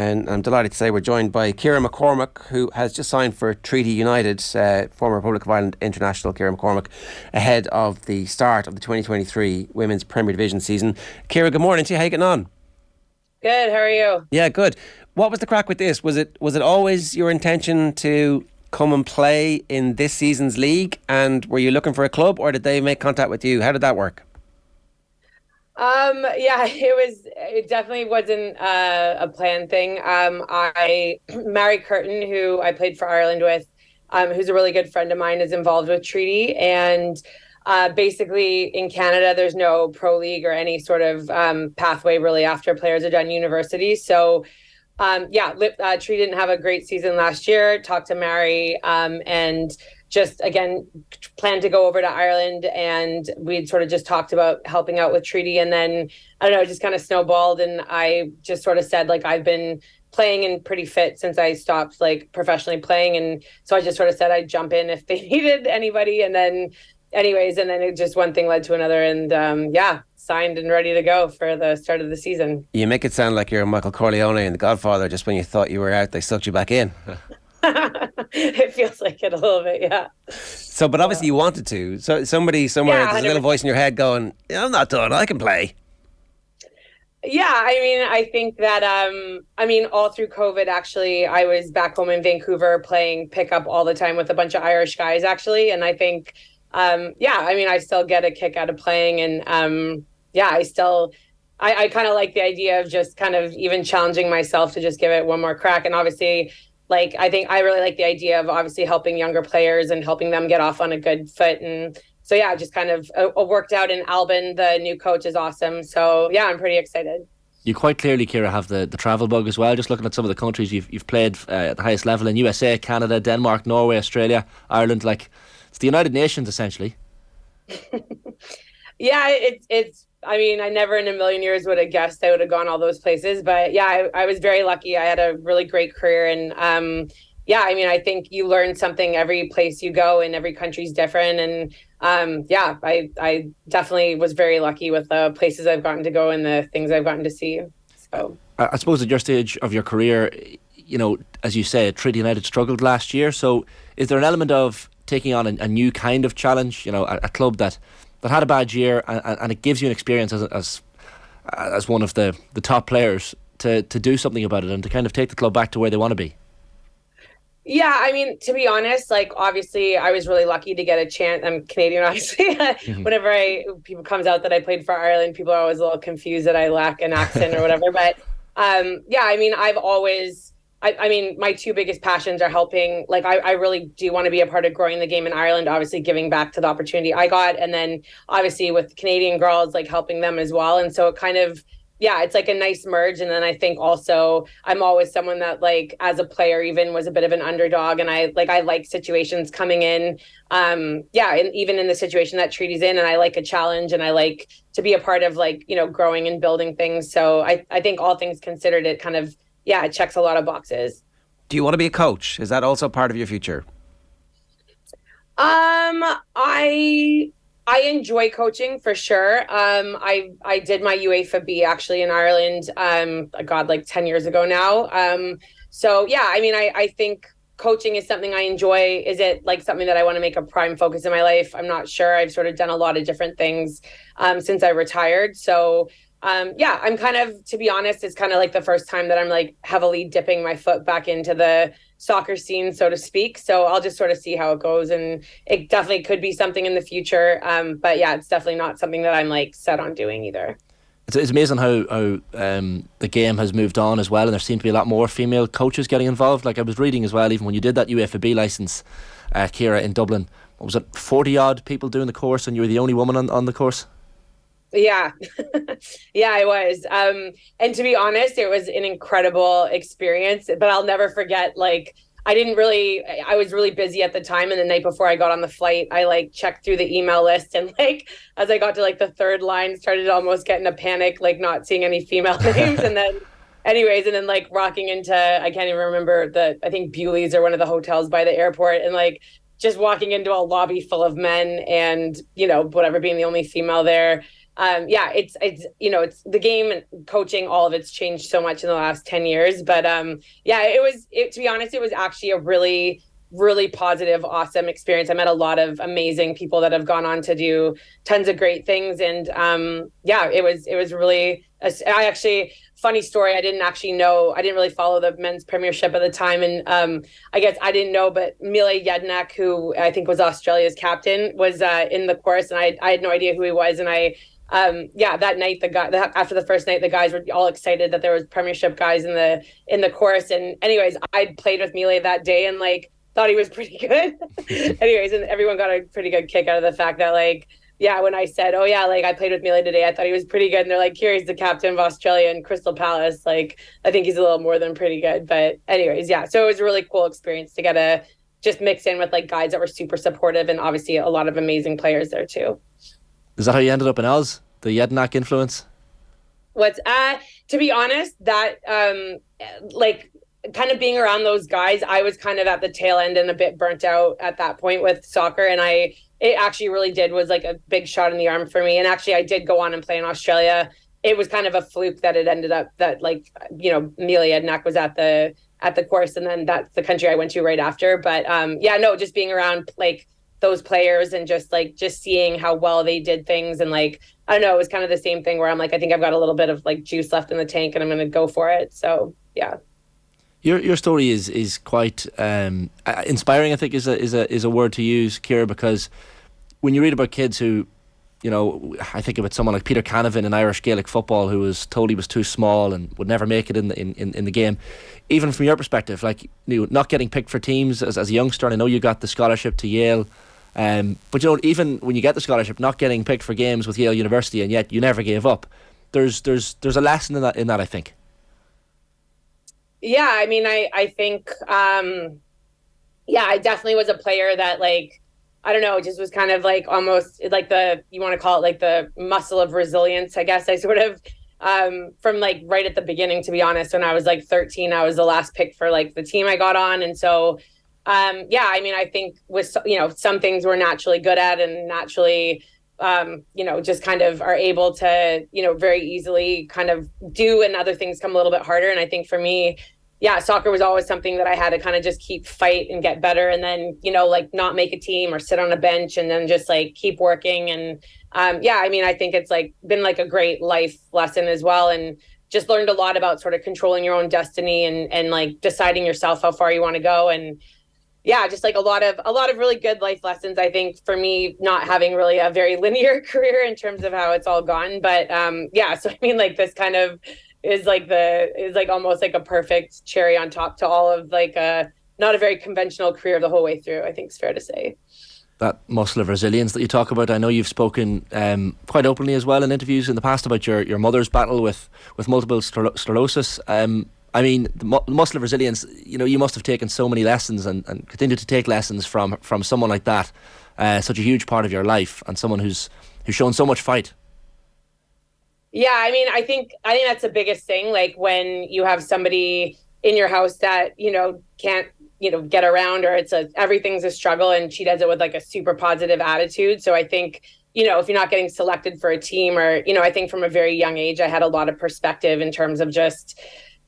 And I'm delighted to say we're joined by Ciara McCormack, who has just signed for Treaty United, former Republic of Ireland international Ciara McCormack, ahead of the start of the 2023 Women's Premier Division season. Ciara, good morning to you. How are you getting on? Good, how are you? Yeah, good. What was the crack with this? Was it always your intention to come and play in this season's league? And were you looking for a club, or did they make contact with you? How did that work? Yeah, it definitely wasn't a planned thing. I Mary Curtin, who I played for Ireland with, who's a really good friend of mine, is involved with Treaty. And basically in Canada, there's no pro league or any sort of pathway really after players are done university. So Tree didn't have a great season last year. Talked to Mary, and just again planned to go over to Ireland, and we'd sort of just talked about helping out with Treaty, and then I don't know, it just kind of snowballed, and I just sort of said, like, I've been playing and pretty fit since I stopped like professionally playing, and so I just sort of said I'd jump in if they needed anybody, and then it just one thing led to another, and signed and ready to go for the start of the season. You make it sound like you're Michael Corleone in The Godfather. Just when you thought you were out, they sucked you back in. It feels like it a little bit, yeah. So, but obviously you wanted to. So somebody somewhere, Yeah, there's a little voice in your head going, "Yeah, I'm not done. I can play." yeah. I mean, I think that all through COVID, actually, I was back home in Vancouver playing pickup all the time with a bunch of Irish guys, actually, and I think I still get a kick out of playing, and I kind of like the idea of just kind of even challenging myself to just give it one more crack. And obviously, like, I think I really like the idea of obviously helping younger players and helping them get off on a good foot. And so, yeah, just kind of worked out. In Albin, the new coach is awesome. So, yeah, I'm pretty excited. You quite clearly, Ciara, have the travel bug as well. Just looking at some of the countries you've played at the highest level in: USA, Canada, Denmark, Norway, Australia, Ireland. Like, it's the United Nations, essentially. Yeah, it's. I mean, I never in a million years would have guessed I would have gone all those places. But yeah, I was very lucky. I had a really great career. And I think you learn something every place you go, and every country's different. And I definitely was very lucky with the places I've gotten to go and the things I've gotten to see. So I suppose at your stage of your career, as you say, Treaty United struggled last year. So is there an element of taking on a new kind of challenge, a club that had a bad year, and it gives you an experience as one of the top players to do something about it and to kind of take the club back to where they want to be? Yeah, I mean, to be honest, like, obviously I was really lucky to get a chance. I'm Canadian, obviously. Whenever people comes out that I played for Ireland, people are always a little confused that I lack an accent or whatever. But I've always, my two biggest passions are helping. Like, I really do want to be a part of growing the game in Ireland, obviously giving back to the opportunity I got. And then obviously with Canadian girls, like, helping them as well. And so it kind of, it's like a nice merge. And then I think also I'm always someone that, like, as a player, even was a bit of an underdog. And I like situations coming in. And even in the situation that Treaty's in, and I like a challenge, and I like to be a part of, like, growing and building things. So I think all things considered, it kind of, it checks a lot of boxes. Do you want to be a coach? Is that also part of your future? I enjoy coaching for sure. I did my UEFA B actually in Ireland. Like 10 years ago now. I think coaching is something I enjoy. Is it like something that I want to make a prime focus in my life? I'm not sure. I've sort of done a lot of different things since I retired. So I'm kind of, to be honest, it's kind of like the first time that I'm like heavily dipping my foot back into the soccer scene, so to speak. So I'll just sort of see how it goes, and it definitely could be something in the future. But yeah, it's definitely not something that I'm like set on doing either. It's amazing how the game has moved on as well, and there seem to be a lot more female coaches getting involved. Like, I was reading as well, even when you did that UEFA B licence, Ciara, in Dublin, what was it, 40 odd people doing the course, and you were the only woman on the course? Yeah. Yeah, I was. And to be honest, it was an incredible experience, but I'll never forget, like, I was really busy at the time. And the night before I got on the flight, I like checked through the email list, and like, as I got to like the third line, started almost getting a panic, like not seeing any female names. And then like rocking into, I can't even remember I think Bewley's or one of the hotels by the airport, and like just walking into a lobby full of men and, whatever, being the only female there. yeah, it's it's the game and coaching, all of it's changed so much in the last 10 years. But yeah, to be honest, it was actually a really, really positive, awesome experience. I met a lot of amazing people that have gone on to do tons of great things. And yeah, it was really, I actually, funny story, I didn't really follow the men's premiership at the time. And I guess I didn't know, but Mile Jedinak, who I think was Australia's captain, was in the course, and I had no idea who he was. And yeah, that night, after the first night, the guys were all excited that there was premiership guys in the course. And anyways, I played with Mile that day and like thought he was pretty good. Anyways, and everyone got a pretty good kick out of the fact that like, yeah, when I said, oh yeah, like I played with Mile today, I thought he was pretty good. And they're like, here, he's the captain of Australia and Crystal Palace. Like, I think he's a little more than pretty good. But anyways, yeah, so it was a really cool experience to get to just mix in with like guys that were super supportive, and obviously a lot of amazing players there too. Is that how you ended up in Oz? The Jedinak influence? To be honest, that like kind of being around those guys, I was kind of at the tail end and a bit burnt out at that point with soccer, and it actually really was like a big shot in the arm for me. And actually I did go on and play in Australia. It was kind of a fluke that it ended up that like, Mile Jedinak was at the course, and then that's the country I went to right after. But yeah, no, just being around like those players and just seeing how well they did things, and like, I don't know, it was kind of the same thing where I'm like, I think I've got a little bit of like juice left in the tank and I'm going to go for it. So yeah. Your story is quite inspiring, I think is a word to use, Ciara, because when you read about kids who, I think about someone like Peter Canavan in Irish Gaelic football, who was told he was too small and would never make it in the game. Even from your perspective, like, not getting picked for teams as a youngster, and I know you got the scholarship to Yale, but even when you get the scholarship, not getting picked for games with Yale University, and yet you never gave up. There's a lesson in that I think. Yeah, I mean, I think, yeah, I definitely was a player that, like, I don't know, it just was kind of like almost like you want to call it like the muscle of resilience, I guess. I sort of, from like right at the beginning, to be honest, when I was like 13, I was the last pick for like the team I got on. And so, yeah, I mean, I think with, some things we're naturally good at and naturally, just kind of are able to, very easily kind of do, and other things come a little bit harder. And I think for me, yeah, soccer was always something that I had to kind of just keep fight and get better, and then, like not make a team or sit on a bench, and then just like keep working. And yeah, I mean, I think it's like been like a great life lesson as well, and just learned a lot about sort of controlling your own destiny and like deciding yourself how far you want to go. And yeah, just like a lot of really good life lessons. I think for me, not having really a very linear career in terms of how it's all gone, but yeah, so I mean, like this kind of is like almost like a perfect cherry on top to all of like not a very conventional career the whole way through, I think it's fair to say. That muscle of resilience that you talk about, I know you've spoken quite openly as well in interviews in the past about your mother's battle with multiple sclerosis. I mean, the muscle of resilience, you must have taken so many lessons and continue to take lessons from someone like that, such a huge part of your life, and someone who's shown so much fight. Yeah, I mean, I think that's the biggest thing. Like when you have somebody in your house that, can't, get around, or everything's a struggle, and she does it with like a super positive attitude. So I think, if you're not getting selected for a team, or, I think from a very young age, I had a lot of perspective in terms of just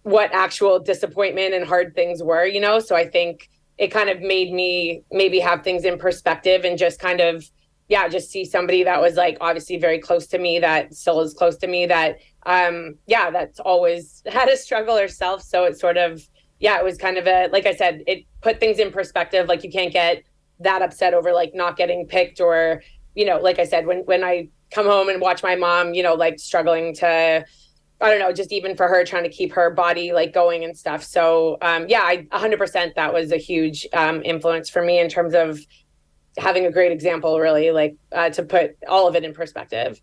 what actual disappointment and hard things were, So I think it kind of made me maybe have things in perspective, and just kind of, yeah, just see somebody that was like obviously very close to me, that still is close to me, that yeah, that's always had a struggle herself. So it sort of, yeah, it was kind of like I said, it put things in perspective. Like you can't get that upset over like not getting picked, or, like I said, when I come home and watch my mom, like struggling to, I don't know, just even for her trying to keep her body like going and stuff. So yeah, 100% that was a huge influence for me in terms of having a great example, really, like to put all of it in perspective.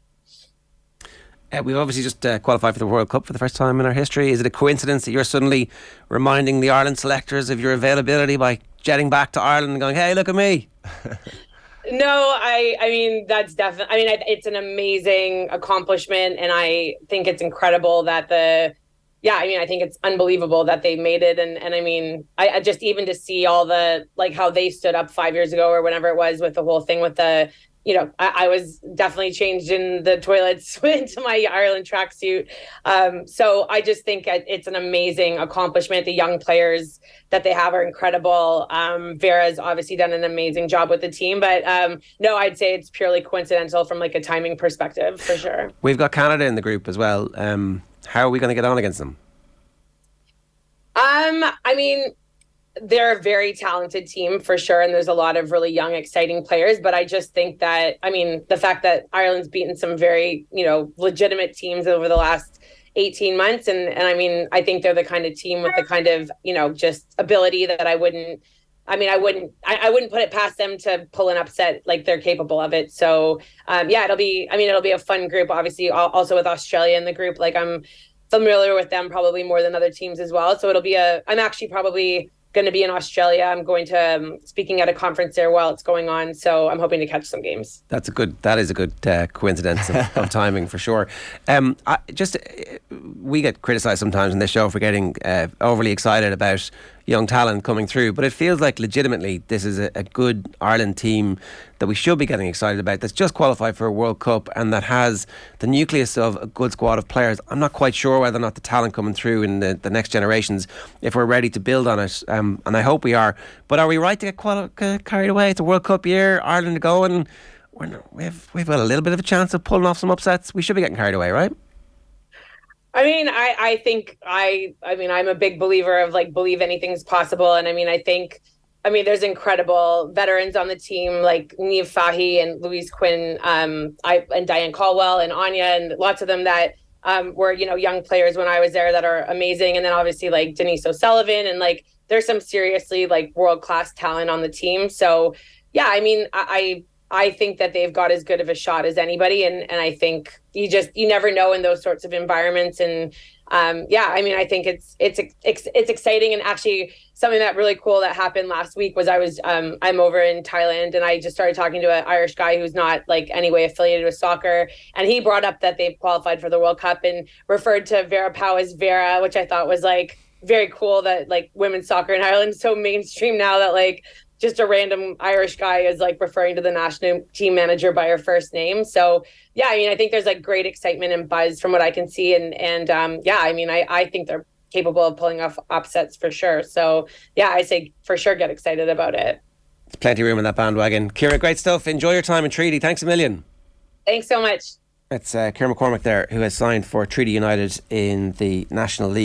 We've obviously just qualified for the World Cup for the first time in our history. Is it a coincidence that you're suddenly reminding the Ireland selectors of your availability by jetting back to Ireland and going, hey, look at me? No, I mean, that's definitely, I mean, it's an amazing accomplishment, and I think it's incredible that I think it's unbelievable that they made it. And I mean, I just, even to see all the, like how they stood up 5 years ago or whenever it was with the whole thing with the, I was definitely changed in the toilets into my Ireland tracksuit. So I just think it's an amazing accomplishment. The young players that they have are incredible. Vera's obviously done an amazing job with the team, but no, I'd say it's purely coincidental from like a timing perspective for sure. We've got Canada in the group as well. How are we going to get on against them? I mean, they're a very talented team for sure, and there's a lot of really young, exciting players. But I just think that, the fact that Ireland's beaten some very, legitimate teams over the last 18 months, and I think they're the kind of team with the kind of, just ability that I wouldn't put it past them to pull an upset like they're capable of it. So it'll be a fun group. Obviously, also with Australia in the group, like I'm familiar with them probably more than other teams as well. So I'm actually probably going to be in Australia. I'm going to speaking at a conference there while it's going on, so I'm hoping to catch some games. That is a good coincidence of timing for sure. We get criticised sometimes in this show for getting overly excited about young talent coming through, but it feels like legitimately this is a good Ireland team that we should be getting excited about, that's just qualified for a World Cup and that has the nucleus of a good squad of players. I'm not quite sure whether or not the talent coming through in the next generations, if we're ready to build on it, and I hope we are. But are we right to get carried away? It's a World Cup year, Ireland are going. We've got a little bit of a chance of pulling off some upsets. We should be getting carried away, right? I think I'm a big believer of like believe anything's possible, and I think there's incredible veterans on the team like Niamh Fahey and Louise Quinn, and Diane Caldwell and Anya, and lots of them that were young players when I was there that are amazing, and then obviously like Denise O'Sullivan, and like there's some seriously like world-class talent on the team. So yeah, I think that they've got as good of a shot as anybody, and I think you never know in those sorts of environments. And I think it's exciting. And actually, something that really cool that happened last week was I'm over in Thailand, and I just started talking to an Irish guy who's not like any way affiliated with soccer, and he brought up that they've qualified for the World Cup and referred to Vera Pauw as Vera, which I thought was like very cool that like women's soccer in Ireland is so mainstream now that like just a random Irish guy is like referring to the national team manager by her first name. So yeah, I think there's like great excitement and buzz from what I can see. And I think they're capable of pulling off upsets for sure. So yeah, I say for sure get excited about it. There's plenty of room in that bandwagon. Ciara, great stuff. Enjoy your time in Treaty. Thanks a million. Thanks so much. It's Ger McCormack there, who has signed for Treaty United in the National League.